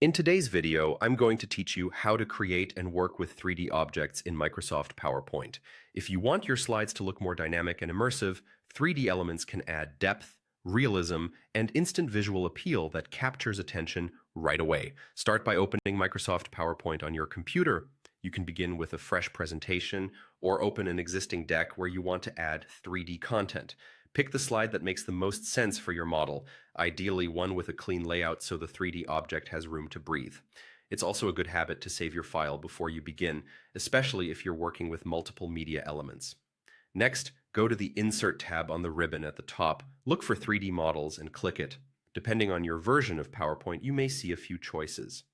In today's video, I'm going to teach you how to create and work with 3D objects in Microsoft PowerPoint. If you want your slides to look more dynamic and immersive, 3D elements can add depth, realism, and instant visual appeal that captures attention right away. Start by opening Microsoft PowerPoint on your computer. You can begin with a fresh presentation or open an existing deck where you want to add 3D content. Pick the slide that makes the most sense for your model, ideally one with a clean layout so the 3D object has room to breathe. It's also a good habit to save your file before you begin, especially if you're working with multiple media elements. Next, go to the Insert tab on the ribbon at the top, look for 3D models and click it. Depending on your version of PowerPoint, you may see a few choices.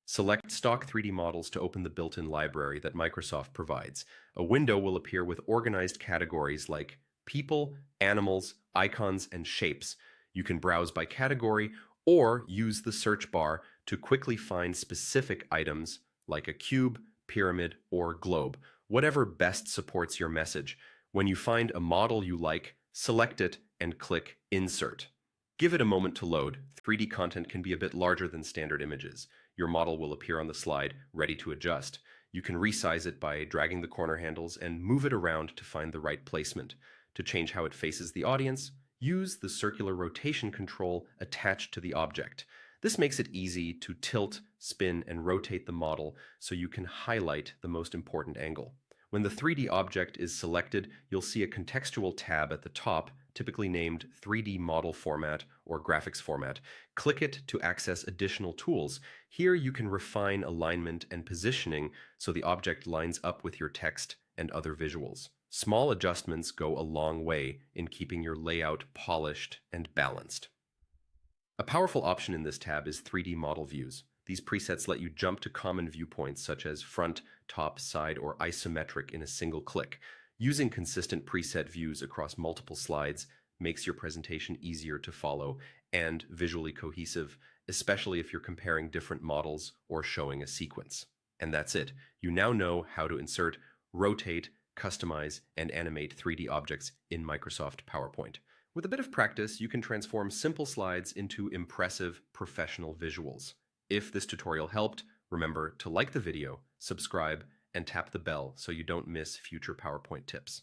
Select Stock 3D Models to open the built-in library that Microsoft provides. A window will appear with organized categories like people, animals, icons, and shapes. You can browse by category or use the search bar to quickly find specific items like a cube, pyramid, or globe, whatever best supports your message. When you find a model you like, select it and click Insert. Give it a moment to load. 3D content can be a bit larger than standard images. Your model will appear on the slide, ready to adjust. You can resize it by dragging the corner handles and move it around to find the right placement. To change how it faces the audience, use the circular rotation control attached to the object. This makes it easy to tilt, spin, and rotate the model so you can highlight the most important angle. When the 3D object is selected, you'll see a contextual tab at the top, typically named 3D Model Format or Graphics Format. Click it to access additional tools. Here you can refine alignment and positioning so the object lines up with your text and other visuals. Small adjustments go a long way in keeping your layout polished and balanced. A powerful option in this tab is 3D Model Views. These presets let you jump to common viewpoints such as front, top, side, or isometric in a single click. Using consistent preset views across multiple slides makes your presentation easier to follow and visually cohesive, especially if you're comparing different models or showing a sequence. And that's it. You now know how to insert, rotate, customize, and animate 3D objects in Microsoft PowerPoint. With a bit of practice, you can transform simple slides into impressive professional visuals. If this tutorial helped, remember to like the video, subscribe, and tap the bell so you don't miss future PowerPoint tips.